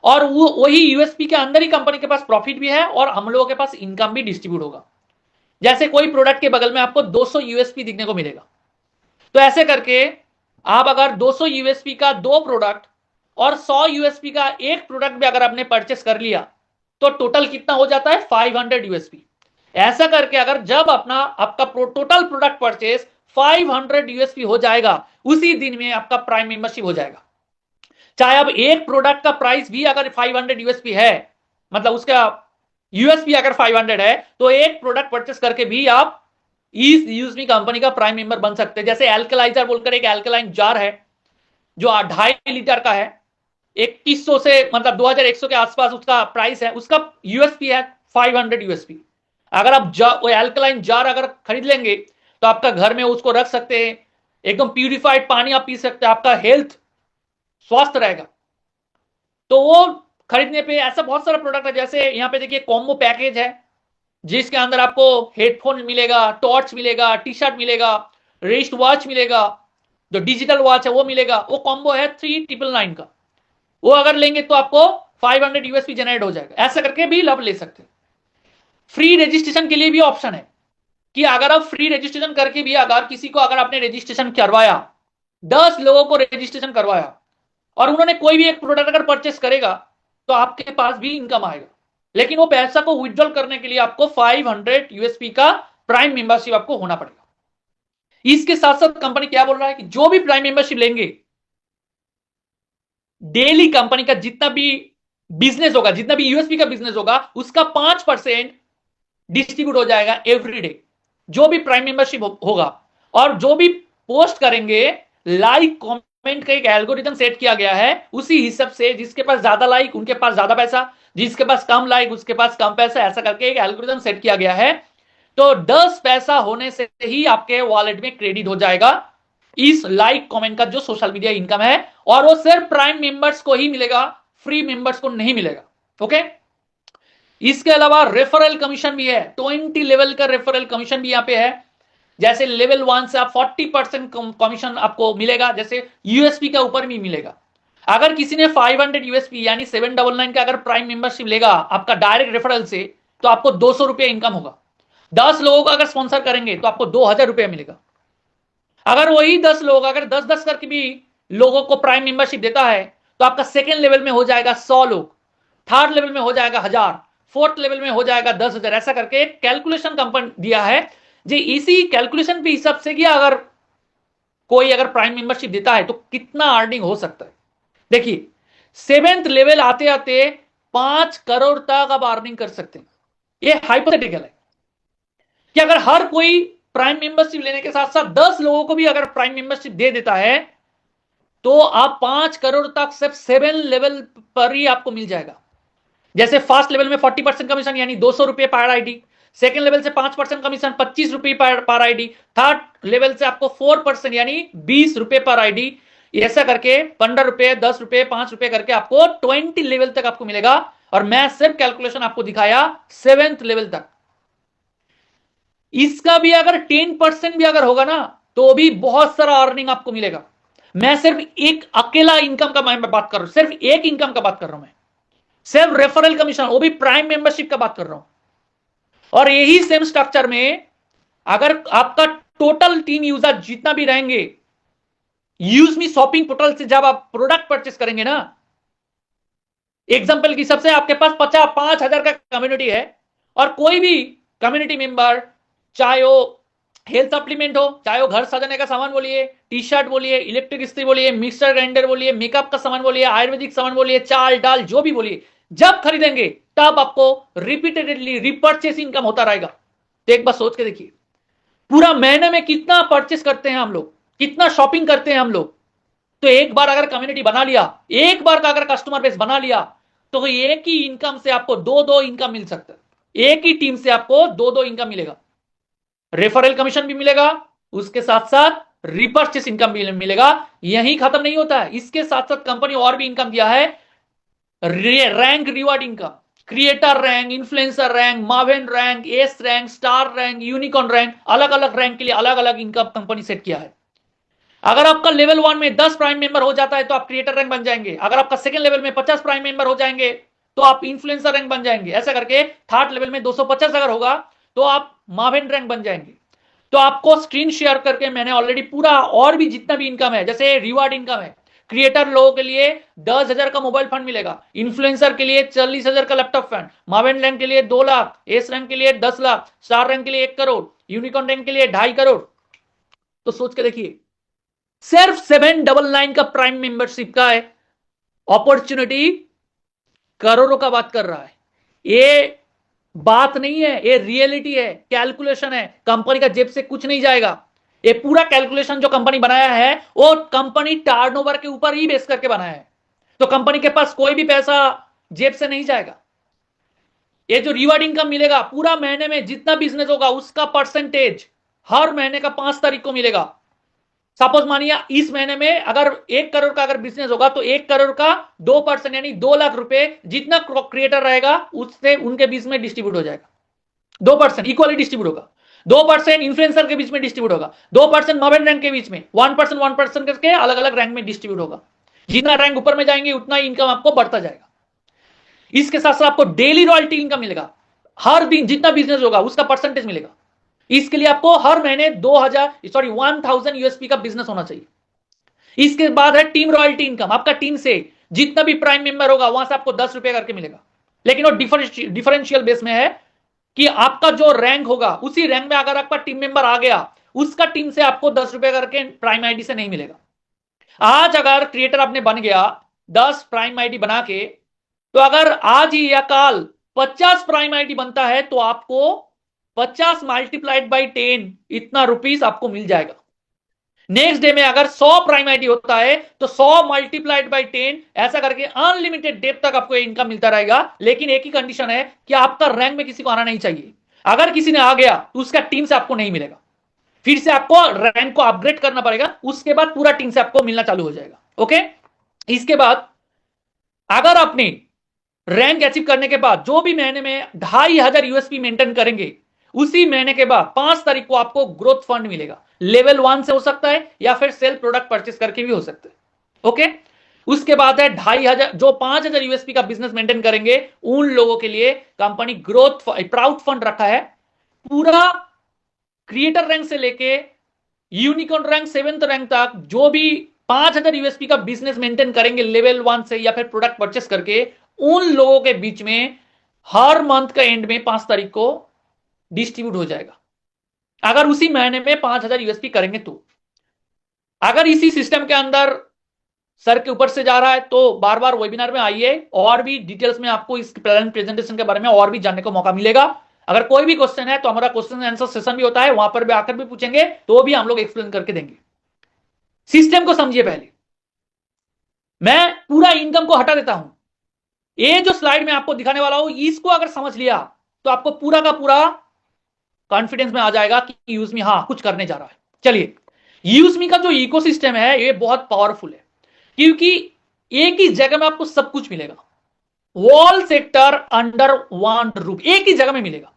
और वो वही यूएसपी के अंदर ही कंपनी के पास प्रॉफिट भी है और हम लोगों के पास इनकम भी डिस्ट्रीब्यूट होगा। जैसे कोई प्रोडक्ट के बगल में आपको 200 यूएसपी दिखने को मिलेगा, तो ऐसे करके आप अगर 200 यूएसपी का दो प्रोडक्ट और 100 यूएसपी का एक प्रोडक्ट भी अगर आपने परचेस कर लिया तो टोटल कितना हो जाता है? 500 यूएसपी। ऐसा करके अगर जब अपना आपका टोटल प्रोडक्ट परचेस 500 यूएसपी हो जाएगा, उसी दिन में आपका प्राइम मेंबरशिप हो जाएगा। चाहे अब एक प्रोडक्ट का प्राइस भी अगर 500 यूएसपी है, मतलब उसका यूएसपी अगर 500 है, तो एक प्रोडक्ट परचेस करके भी आप इस यूजमी कंपनी का प्राइम मेंबर बन सकते हैं। जैसे एल्कलाइजर बोलकर एक एल्कलाइन जार है जो 2.5 लीटर का है, 2100 से मतलब 2100 के आसपास उसका प्राइस है, उसका यूएसपी है 500 यूएसपी। अगर आप वो एल्कलाइन जार अगर खरीद लेंगे तो आपका घर में उसको रख सकते हैं, एकदम प्यूरिफाइड पानी आप पी सकते हैं, आपका हेल्थ स्वस्थ रहेगा। तो वो खरीदने पे ऐसा बहुत सारा प्रोडक्ट है, जैसे यहां पे देखिए कॉम्बो पैकेज है जिसके अंदर आपको हेडफोन मिलेगा, टॉर्च मिलेगा, टी शर्ट मिलेगा, रिस्ट वॉच मिलेगा, जो डिजिटल वॉच है वो मिलेगा। वो कॉम्बो है 3999 का, वो अगर लेंगे तो आपको 500 यूएसपी जनरेट हो जाएगा। ऐसा करके भी लाभ ले सकते हैं। फ्री रजिस्ट्रेशन के लिए भी ऑप्शन है कि अगर आप फ्री रजिस्ट्रेशन करके भी, अगर किसी को अगर आपने रजिस्ट्रेशन करवाया, 10 लोगों को रजिस्ट्रेशन करवाया और उन्होंने कोई भी एक प्रोडक्ट अगर परचेस करेगा तो आपके पास भी इनकम आएगा। लेकिन वो पैसा को विड्रॉल करने के लिए आपको 500 यूएसपी का प्राइम मेंबरशिप आपको होना पड़ेगा। इसके साथ साथ कंपनी क्या बोल रहा है कि जो भी प्राइम मेंबरशिप लेंगे, डेली कंपनी का जितना भी बिजनेस होगा, जितना भी यूएसपी का बिजनेस होगा, उसका 5% डिस्ट्रीब्यूट हो जाएगा एवरी डे, जो भी प्राइम मेंबरशिप होगा। और जो भी पोस्ट करेंगे, लाइक कमेंट का एक एल्गोरिथम सेट किया गया है, उसी हिसाब से जिसके पास ज्यादा लाइक उनके पास ज्यादा पैसा, जिसके पास कम लाइक उसके पास कम पैसा, ऐसा करके एक एल्गोरिथम सेट किया गया है। तो 10 पैसा होने से ही आपके वॉलेट में क्रेडिट हो जाएगा इस लाइक कमेंट का जो सोशल मीडिया इनकम है, और वो सिर्फ प्राइम मेंबर्स को ही मिलेगा, फ्री मेंबर्स को नहीं मिलेगा। ओके, इसके अलावा रेफरल कमीशन भी है, 20 लेवल का रेफरल कमीशन भी यहां पे है। जैसे लेवल 1 से आप 40% कमीशन आपको मिलेगा, जैसे यूएसपी का ऊपर भी मिलेगा। अगर किसी ने 500 यूएसपी यानी 799 का अगर प्राइम मेंबरशिप लेगा आपका डायरेक्ट रेफरल से, तो आपको 200 रुपये इनकम होगा। 10 लोगों को अगर स्पॉन्सर करेंगे तो आपको 2000 रुपया मिलेगा। अगर वही 10 लोग अगर 10-10 करके भी लोगों को प्राइम मेंबरशिप देता है तो आपका सेकेंड लेवल में हो जाएगा 100 लोग, थर्ड लेवल में हो जाएगा 1000, फोर्थ लेवल में हो जाएगा 10,000। ऐसा करके एक कैलकुलेशन कंपनी दिया है, जो इसी कैलकुलेशन पे हिसाब से कि अगर कोई अगर प्राइम मेंबरशिप देता है तो कितना अर्निंग हो सकता है। देखिए 7th लेवल आते आते 5 करोड़ तक आप अर्निंग कर सकते हैं। ये हाइपोथेटिकल है कि अगर हर कोई प्राइम मेंबरशिप लेने के साथ साथ 10 लोगों को भी अगर प्राइम मेंबरशिप दे देता है तो आप 5 करोड़ तक सिर्फ 7 लेवल पर ही आपको मिल जाएगा। जैसे फर्स्ट लेवल में 40% कमीशन यानी 200 रुपए पर आईडी, सेकेंड लेवल से 5% कमीशन 25 रुपए पर आईडी, थर्ड लेवल से आपको 4% यानी 20 रुपए पर आईडी, ऐसा करके 15 रुपए, 10 रुपए, 5 रुपए करके आपको 20 लेवल तक आपको मिलेगा। और मैं सिर्फ कैलकुलेशन आपको दिखाया 7th लेवल तक। इसका भी अगर 10% भी अगर होगा ना तो भी बहुत सारा अर्निंग आपको मिलेगा। मैं सिर्फ एक अकेला इनकम का मैं बात कर रहा हूं, सिर्फ एक इनकम का बात कर रहा हूं मैं, सिर्फ रेफरल कमीशन, वो भी प्राइम मेंबरशिप का बात कर रहा हूं। और यही सेम स्ट्रक्चर में अगर आपका टोटल टीम यूजर जितना भी रहेंगे, यूज मी शॉपिंग पोर्टल से जब आप प्रोडक्ट परचेस करेंगे ना, एग्जांपल की सबसे आपके पास 5,000 का कम्युनिटी है और कोई भी कम्युनिटी मेंबर, चाहे वो हेल्थ सप्लीमेंट हो, चाहे वो घर सजाने का सामान बोलिए, टी शर्ट बोलिए, इलेक्ट्रिक इस्त्री बोलिए, मिक्सर ग्राइंडर बोलिए, मेकअप का सामान बोलिए, आयुर्वेदिक सामान बोलिए, चाल डाल जो भी बोलिए, जब खरीदेंगे तब आपको रिपीटेडली रिपर्चेस इनकम होता रहेगा। तो एक बार सोच के देखिए, पूरा महीने में कितना परचेस करते हैं हम लोग, कितना शॉपिंग करते हैं हम लोग। तो एक बार अगर कम्युनिटी बना लिया, एक बार का अगर कस्टमर बेस बना लिया, तो एक ही इनकम से आपको दो दो इनकम मिल सकता है। एक ही टीम से आपको दो दो इनकम मिलेगा, रेफरल कमीशन भी मिलेगा, उसके साथ साथ रिपर्चेस इनकम भी मिलेगा। यही खत्म नहीं होता है, इसके साथ साथ कंपनी और भी इनकम दिया है, rank reward income, creator rank, influencer rank, मार्वेन rank, ace rank, star rank, unicorn rank, अलग अलग रैंक के लिए अलग अलग इनकम कंपनी सेट किया है। अगर आपका लेवल 1 में 10 प्राइम मेंबर हो जाता है तो आप क्रिएटर रैंक बन जाएंगे। अगर आपका सेकंड लेवल में 50 प्राइम मेंबर हो जाएंगे तो आप इन्फ्लुएंसर रैंक बन जाएंगे। ऐसा करके थर्ड लेवल में 250 अगर होगा तो आप मार्वेन रैंक बन जाएंगे। तो आपको स्क्रीन शेयर करके मैंने ऑलरेडी पूरा और भी जितना भी इनकम है, जैसे रिवार्ड इनकम है, क्रिएटर लोगों के लिए 10,000 का मोबाइल फंड मिलेगा, इन्फ्लुएंसर के लिए 40,000 का लैपटॉप फंड, मार्वेन रैंक के लिए 2 लाख, एस रैंक के लिए 10 लाख, स्टार रैंक के लिए 1 करोड़, यूनिकॉर्न रैंक के लिए 2.5 करोड़। तो सोच के देखिए, सिर्फ 799 का प्राइम मेंबरशिप का है अपॉर्चुनिटी करोड़ों का बात कर रहा है। ये बात नहीं है, ये रियलिटी है, कैलकुलेशन है, कंपनी का जेब से कुछ नहीं जाएगा। ये पूरा कैलकुलेशन जो कंपनी बनाया है वो कंपनी टर्नओवर के ऊपर ही बेस करके बनाया है। तो कंपनी के पास कोई भी पैसा जेब से नहीं जाएगा। ये जो रिवार्ड इनकम मिलेगा पूरा महीने में जितना बिजनेस होगा उसका परसेंटेज हर महीने का 5 तारीख को मिलेगा। सपोज मानिए इस महीने में अगर 1 करोड़ का अगर बिजनेस होगा तो 1 करोड़ का 2% यानी 2 लाख रुपए जितना क्रिएटर रहेगा उससे उनके बीच में डिस्ट्रीब्यूट हो जाएगा। 2% इक्वली डिस्ट्रीब्यूट होगा, 2% इन्फ्लुएंसर के बीच में डिस्ट्रीब्यूट होगा, 2% मोबाइल रैंक के बीच में, 1% करके अलग अलग रैंक में डिस्ट्रीब्यूट होगा। जितना रैंक ऊपर में जाएंगे उतना इनकम आपको बढ़ता जाएगा। इसके साथ साथ आपको डेली रॉयल्टी इनकम मिलेगा, हर दिन जितना बिजनेस होगा उसका परसेंटेज मिलेगा। इसके लिए आपको हर महीने 1000 यूएसपी का बिजनेस होना चाहिए। इसके बाद है टीम रॉयल्टी इनकम, आपका टीम से जितना भी प्राइम मेंबर होगा वहां से आपको 10 रुपए करके मिलेगा। लेकिन वो डिफरेंशियल बेस में है कि आपका जो रैंक होगा उसी रैंक में अगर आपका टीम मेंबर आ गया उसका टीम से आपको 10 रुपए करके प्राइम आईडी से नहीं मिलेगा। आज अगर क्रिएटर आपने बन गया 10 प्राइम आईडी बना के, तो अगर आज ही या कल 50 प्राइम आईडी बनता है तो आपको 50 मल्टीप्लाइड बाई 10 इतना रुपीस आपको मिल जाएगा। नेक्स्ट डे में अगर 100 प्राइम आईडी होता है तो 100 मल्टीप्लाइड बाई 10 ऐसा करके अनलिमिटेड डेप तक आपको इनकम मिलता रहेगा। लेकिन एक ही कंडीशन है कि आपका रैंक में किसी को आना नहीं चाहिए। अगर किसी ने आ गया तो उसका टीम से आपको नहीं मिलेगा, फिर से आपको रैंक को अपग्रेड करना पड़ेगा, उसके बाद पूरा टीम से आपको मिलना चालू हो जाएगा। ओके, इसके बाद अगर आपने रैंक अचीव करने के बाद जो भी महीने में 2,500 यूएसपी मेंटेन करेंगे, उसी महीने के बाद 5 तारीख को आपको ग्रोथ फंड मिलेगा। लेवल 1 से हो सकता है या फिर सेल प्रोडक्ट परचेस करके भी हो सकता है। ओके, उसके बाद है 2,500, जो 5,000 यूएसपी का बिजनेस मेंटेन करेंगे उन लोगों के लिए कंपनी ग्रोथ प्राउड फंड रखा है। पूरा क्रिएटर रैंक से लेके यूनिकॉर्न रैंक 7th रैंक तक जो भी 5,000 यूएसपी का बिजनेस मेंटेन करेंगे लेवल 1 से या फिर प्रोडक्ट परचेस करके, उन लोगों के बीच में हर मंथ का एंड में 5 तारीख को डिस्ट्रीब्यूट हो जाएगा। अगर उसी महीने में 5,000 यूएसपी करेंगे तो। अगर इसी सिस्टम के अंदर सर के ऊपर से जा रहा है तो बार बार वेबिनार में आइए, और भी डिटेल्स में आपको इस प्रेजेंटेशन के बारे में और भी जानने को मौका मिलेगा। अगर कोई भी क्वेश्चन है तो हमारा क्वेश्चन आंसर सेशन भी होता है, वहां पर भी आकर भी पूछेंगे तो भी हम लोग एक्सप्लेन करके देंगे। सिस्टम को समझिए पहले, मैं पूरा इनकम को हटा देता हूं। ये जो स्लाइड में आपको दिखाने वाला हूं इसको अगर समझ लिया तो आपको पूरा का पूरा कॉन्फिडेंस में आ जाएगा कि यूजमी हाँ कुछ करने जा रहा है। चलिए, यूजमी का जो इकोसिस्टम है ये बहुत पावरफुल है, क्योंकि एक ही जगह में आपको सब कुछ मिलेगा। All sector under one roof, एक ही जगह में मिलेगा।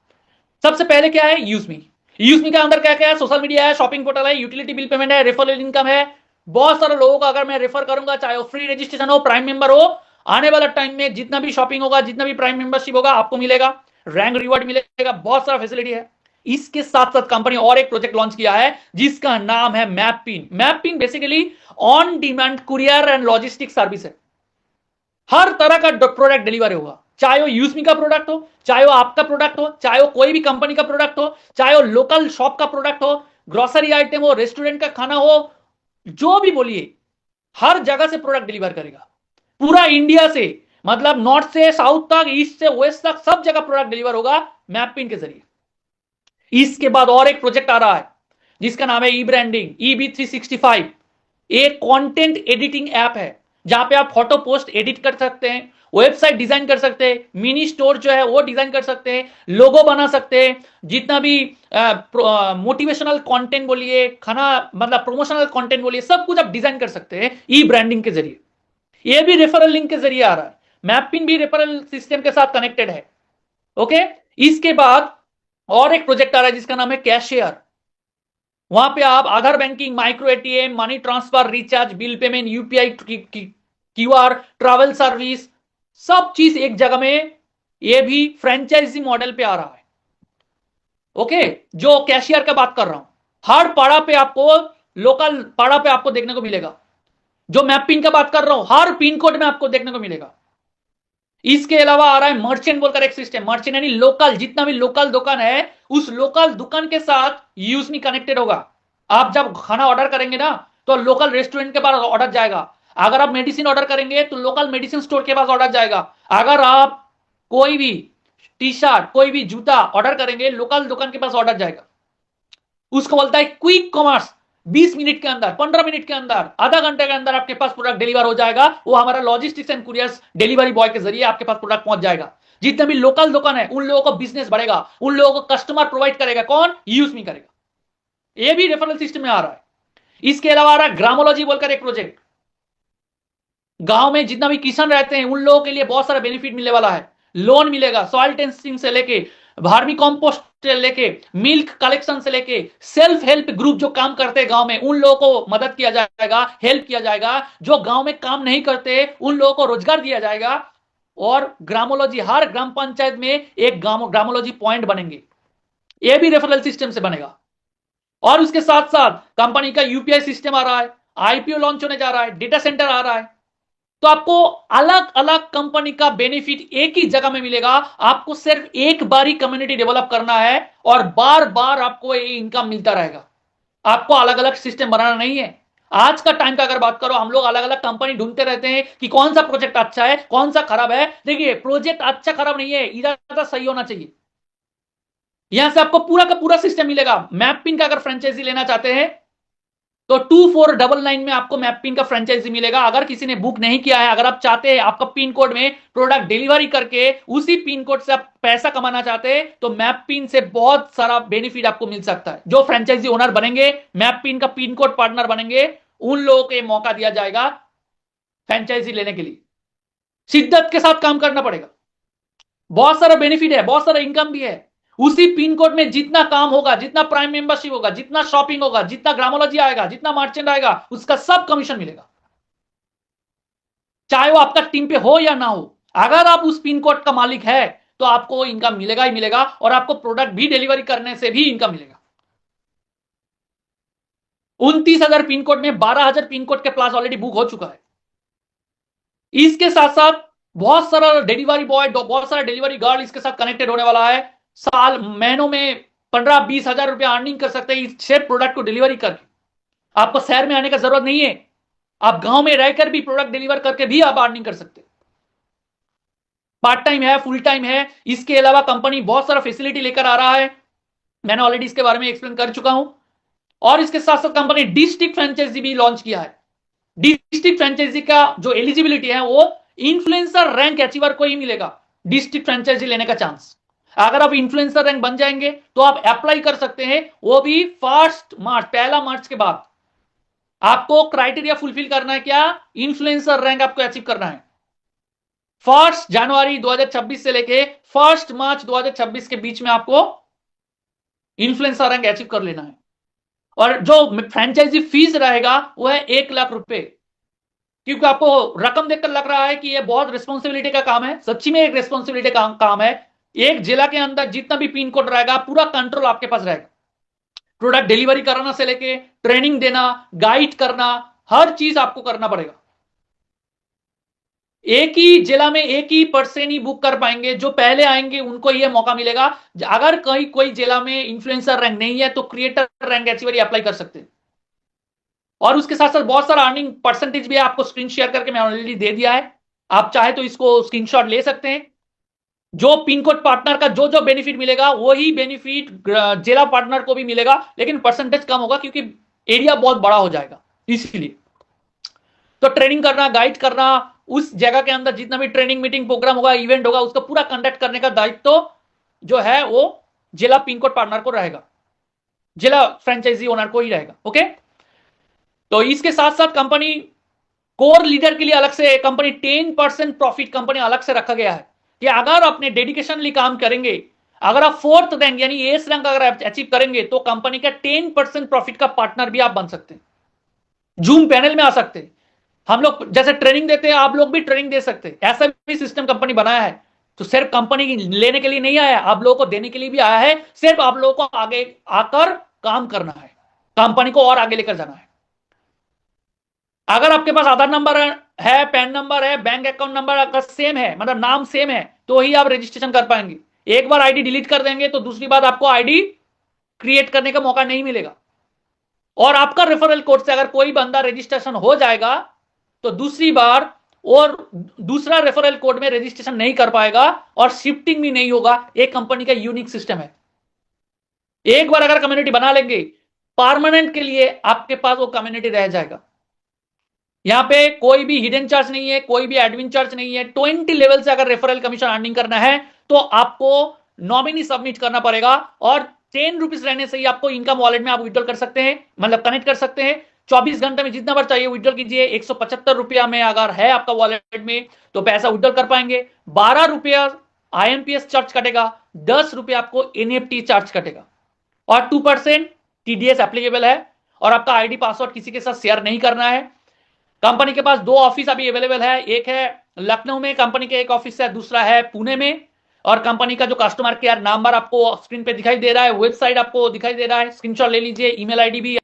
सबसे पहले क्या है, यूजमी। यूजमी के अंदर क्या क्या है, सोशल मीडिया है, शॉपिंग पोर्टल है, यूटिलिटी बिल पेमेंट है, रेफरल इनकम है। बहुत सारे लोगों का अगर मैं रेफर करूंगा, चाहे वो फ्री रजिस्ट्रेशन हो, प्राइम मेंबर हो, आने वाला टाइम में जितना भी शॉपिंग होगा, जितना भी प्राइम मेंबरशिप होगा आपको मिलेगा, रैंक रिवॉर्ड मिलेगा, बहुत सारा फैसिलिटी है। इसके साथ साथ कंपनी और एक प्रोजेक्ट लॉन्च किया है जिसका नाम है mapping. Mapping basically on demand courier and logistic service है। हर तरह का प्रोडक्ट डिलीवर होगा, चाहे वो यूजमी का प्रोडक्ट हो, चाहे वो आपका प्रोडक्ट हो, चाहे वो कोई भी कंपनी का प्रोडक्ट हो, चाहे वो लोकल शॉप का प्रोडक्ट हो, ग्रोसरी आइटम हो, रेस्टोरेंट का खाना हो, जो भी बोलिए हर जगह से प्रोडक्ट डिलीवर करेगा। पूरा इंडिया से मतलब नॉर्थ से साउथ तक, ईस्ट से वेस्ट तक, सब जगह प्रोडक्ट डिलीवर होगा मैपिन के जरिए। इसके बाद और एक प्रोजेक्ट आ रहा है जिसका नाम है ई ब्रांडिंग, EB365। एक कंटेंट एडिटिंग ऐप है जहां पे आप फोटो पोस्ट एडिट कर सकते हैं, वेबसाइट डिजाइन कर सकते हैं, मिनी स्टोर जो है वो डिजाइन कर सकते हैं, लोगो बना सकते हैं, जितना भी मोटिवेशनल कंटेंट बोलिए, खाना मतलब प्रोमोशनल कंटेंट बोलिए, सब कुछ आप डिजाइन कर सकते हैं ई ब्रांडिंग के जरिए। ये भी रेफरल लिंक के जरिए आ रहा है, मैपिन भी रेफरल सिस्टम के साथ कनेक्टेड है। ओके, इसके बाद और एक प्रोजेक्ट आ रहा है जिसका नाम है कैशियर। वहां पे आप Aadhaar banking, micro ATM, money transfer, recharge, bill payment, UPI, QR, travel service, सब चीज एक जगह में, ये भी फ्रेंचाइजी मॉडल पे आ रहा है। ओके, जो कैशियर का बात कर रहा हूं, हर पाड़ा पे आपको, लोकल पाड़ा पे आपको देखने को मिलेगा। जो मैपिंग का बात कर रहा हूं, हर पिन कोड में आपको देखने को मिलेगा। इसके अलावा आ रहा है मर्चेंट बोलकर एक सिस्टम। मर्चेंट यानी लोकल, जितना भी लोकल दुकान है उस लोकल दुकान के साथ यूजमी कनेक्टेड होगा। आप जब खाना ऑर्डर करेंगे ना तो लोकल रेस्टोरेंट के पास ऑर्डर जाएगा। अगर आप मेडिसिन ऑर्डर करेंगे तो लोकल मेडिसिन स्टोर के पास ऑर्डर जाएगा। अगर आप कोई भी टी शर्ट, कोई भी जूता ऑर्डर करेंगे, लोकल दुकान के पास ऑर्डर जाएगा। उसको बोलता है क्विक कॉमर्स। 20 मिनट के अंदर, 15 मिनट के अंदर, आधा घंटे के अंदर आपके पास प्रोडक्ट डिलीवर हो जाएगा। वो हमारा logistics and couriers delivery boy के जरिए आपके पास प्रोडक्ट पहुंच जाएगा। जितने भी लोकल दुकान है उन लोगों को बिजनेस बढ़ेगा, उन लोगों को कस्टमर प्रोवाइड करेगा। कौन? यूजमी करेगा। ये भी रेफरल सिस्टम में आ रहा है। इसके अलावा आ रहा है ग्रामोलॉजी बोलकर एक प्रोजेक्ट। गांव में जितना भी किसान रहते हैं उन लोगों के लिए बहुत सारा बेनिफिट मिलने वाला है। लोन मिलेगा, सॉइल टेस्टिंग से लेके, भार्मी कॉम्पोस्ट से लेके, मिल्क कलेक्शन से लेके, सेल्फ हेल्प ग्रुप जो काम करते हैं गांव में उन लोगों को मदद किया जाएगा, हेल्प किया जाएगा। जो गांव में काम नहीं करते उन लोगों को रोजगार दिया जाएगा। और ग्रामोलॉजी, हर ग्राम पंचायत में एक ग्रामोलॉजी पॉइंट बनेंगे। यह भी रेफरल सिस्टम से बनेगा। और उसके साथ साथ कंपनी का यूपीआई सिस्टम आ रहा है, आईपीओ लॉन्च होने जा रहा है, डेटा सेंटर आ रहा है। तो आपको अलग अलग कंपनी का बेनिफिट एक ही जगह में मिलेगा। आपको सिर्फ एक बार ही कम्युनिटी डेवलप करना है और बार बार आपको ये इनकम मिलता रहेगा। आपको अलग अलग सिस्टम बनाना नहीं है। आज का टाइम का अगर बात करो, हम लोग अलग अलग कंपनी ढूंढते रहते हैं कि कौन सा प्रोजेक्ट अच्छा है, कौन सा खराब है। देखिए, प्रोजेक्ट अच्छा खराब नहीं है, इधर सही होना चाहिए। यहां से आपको पूरा का पूरा सिस्टम मिलेगा। मैपिंग का अगर फ्रेंचाइजी लेना चाहते हैं तो 2499 में आपको मैपिन का फ्रेंचाइजी मिलेगा। अगर किसी ने बुक नहीं किया है, अगर आप चाहते हैं आपका पिन कोड में प्रोडक्ट डिलीवरी करके उसी पिन कोड से आप पैसा कमाना चाहते हैं तो मैपिन से बहुत सारा बेनिफिट आपको मिल सकता है। जो फ्रेंचाइजी ओनर बनेंगे, मैपिन का पिन कोड पार्टनर बनेंगे, उन लोगों को मौका दिया जाएगा फ्रेंचाइजी लेने के लिए। शिद्दत के साथ काम करना पड़ेगा। बहुत सारा बेनिफिट है, बहुत सारा इनकम भी है। उसी पिन कोड में जितना काम होगा, जितना प्राइम मेंबरशिप होगा, जितना शॉपिंग होगा, जितना ग्रामोलॉजी आएगा, जितना मर्चेंट आएगा, उसका सब कमीशन मिलेगा, चाहे वो आपका टीम पे हो या ना हो। अगर आप उस पिन कोड का मालिक है तो आपको इनकम मिलेगा ही मिलेगा, और आपको प्रोडक्ट भी डिलीवरी करने से भी इनकम मिलेगा। 29,000 पिन कोड में 12,000 पिन कोड के प्लस ऑलरेडी बुक हो चुका है। इसके साथ साथ बहुत सारा डिलीवरी बॉय, बहुत सारा डिलीवरी गर्ल इसके साथ कनेक्टेड होने वाला है। साल, महीनों में 15-20 हजार रुपया अर्निंग कर सकते हैं इस प्रोडक्ट को डिलीवरी करके। आपको शहर में आने का जरूरत नहीं है, आप गांव में रहकर भी प्रोडक्ट डिलीवर करके भी आप अर्निंग कर सकते हैं। पार्ट टाइम है, फुल टाइम है। इसके अलावा कंपनी बहुत सारा फैसिलिटी लेकर आ रहा है, मैंने ऑलरेडी इसके बारे में एक्सप्लेन कर चुका हूं। और इसके साथ साथ कंपनी डिस्ट्रिक्ट फ्रेंचाइजी भी लॉन्च किया है। डिस्ट्रिक्ट फ्रेंचाइजी का जो एलिजिबिलिटी है वो इन्फ्लुएंसर रैंक अचीवर को ही मिलेगा डिस्ट्रिक्ट फ्रेंचाइजी लेने का चांस। अगर आप इन्फ्लुएंसर रैंक बन जाएंगे तो आप अप्लाई कर सकते हैं, वो भी 1 मार्च के बाद। आपको क्राइटेरिया फुलफिल करना है क्या? इन्फ्लुएंसर रैंक आपको अचीव करना है। 1 जनवरी 2026 से लेके 1 मार्च 2026 के बीच में आपको इन्फ्लुएंसर रैंक अचीव कर लेना है। और जो फ्रेंचाइजी फीस रहेगा वो है 1 लाख रुपए। क्योंकि आपको रकम देखकर लग रहा है कि ये बहुत रिस्पॉन्सिबिलिटी का काम है, सच्ची में एक रिस्पॉन्सिबिलिटी का काम है। एक जिला के अंदर जितना भी पिन कोड रहेगा पूरा कंट्रोल आपके पास रहेगा। प्रोडक्ट डिलीवरी कराना से लेके ट्रेनिंग देना, गाइड करना, हर चीज आपको करना पड़ेगा। एक ही जिला में एक ही पर्सन ही बुक कर पाएंगे, जो पहले आएंगे उनको यह मौका मिलेगा। अगर कहीं कोई जिला में इन्फ्लुएंसर रैंक नहीं है तो क्रिएटर रैंक अचीवर अप्लाई कर सकते हैं। और उसके साथ साथ बहुत सारा अर्निंग परसेंटेज भी है, आपको स्क्रीन शेयर करके मैं ऑलरेडी दे दिया है। आप चाहे तो इसको स्क्रीनशॉट ले सकते हैं। जो पिन कोड पार्टनर का जो जो बेनिफिट मिलेगा वही बेनिफिट जिला पार्टनर को भी मिलेगा, लेकिन परसेंटेज कम होगा क्योंकि एरिया बहुत बड़ा हो जाएगा इसलिए। तो ट्रेनिंग करना, गाइड करना, उस जगह के अंदर जितना भी ट्रेनिंग मीटिंग प्रोग्राम होगा, इवेंट होगा, उसका पूरा कंडक्ट करने का दायित्व तो जो है वो जिला पिन कोड पार्टनर को रहेगा, जिला फ्रेंचाइजी ओनर को ही रहेगा। ओके, तो इसके साथ साथ कंपनी कोर लीडर के लिए अलग से कंपनी 10% प्रॉफिट कंपनी अलग से रखा गया है कि अगर अपने डेडिकेशनली काम करेंगे, अगर आप 4th रैंक यानी एस रैंक अगर आप अचीव करेंगे तो कंपनी का 10% प्रॉफिट का पार्टनर भी आप बन सकते हैं, जूम पैनल में आ सकते हैं। हम लोग जैसे ट्रेनिंग देते हैं, आप लोग भी ट्रेनिंग दे सकते हैं, ऐसा भी सिस्टम कंपनी बनाया है। तो सिर्फ कंपनी लेने के लिए नहीं आया, आप लोगों को देने के लिए भी आया है। सिर्फ आप लोगों को आगे आकर काम करना है, कंपनी को और आगे लेकर जाना है। अगर आपके पास आधार नंबर है, पैन नंबर है, बैंक अकाउंट नंबर अगर सेम है, मतलब नाम सेम है, तो ही आप रजिस्ट्रेशन कर पाएंगे। एक बार आईडी डिलीट कर देंगे तो दूसरी बार आपको आईडी क्रिएट करने का मौका नहीं मिलेगा। और आपका रेफरल कोड से अगर कोई बंदा रजिस्ट्रेशन हो जाएगा तो दूसरी बार और दूसरा रेफरल कोड में रजिस्ट्रेशन नहीं कर पाएगा और शिफ्टिंग भी नहीं होगा। एक कंपनी का यूनिक सिस्टम है। एक बार अगर कम्युनिटी बना लेंगे, परमानेंट के लिए आपके पास वो कम्युनिटी रह जाएगा। यहां पे कोई भी हिडन चार्ज नहीं है, कोई भी एडमिन चार्ज नहीं है। 20 लेवल से अगर रेफरल कमीशन अर्निंग करना है तो आपको नॉमिनी सबमिट करना पड़ेगा और 10 रुपीज रहने से ही आपको इनकम वॉलेट में आप विड्रॉल कर सकते हैं, मतलब कनेक्ट कर सकते हैं। 24 घंटे में जितना बार चाहिए विड्रॉल कीजिए। 175 रुपया में अगर है आपका वॉलेट में तो पैसा विड्रॉल कर पाएंगे। 12 रुपया IMPS चार्ज कटेगा, 10 रुपया आपको NFT चार्ज कटेगा और 2% TDS एप्लीकेबल है। और आपका आईडी पासवर्ड किसी के साथ शेयर नहीं करना है। कंपनी के पास 2 ऑफिस अभी अवेलेबल है, एक है लखनऊ में कंपनी के एक ऑफिस है, दूसरा है पुणे में। और कंपनी का जो कस्टमर केयर नंबर आपको स्क्रीन पे दिखाई दे रहा है, वेबसाइट आपको दिखाई दे रहा है, स्क्रीनशॉट ले लीजिए। ईमेल आईडी भी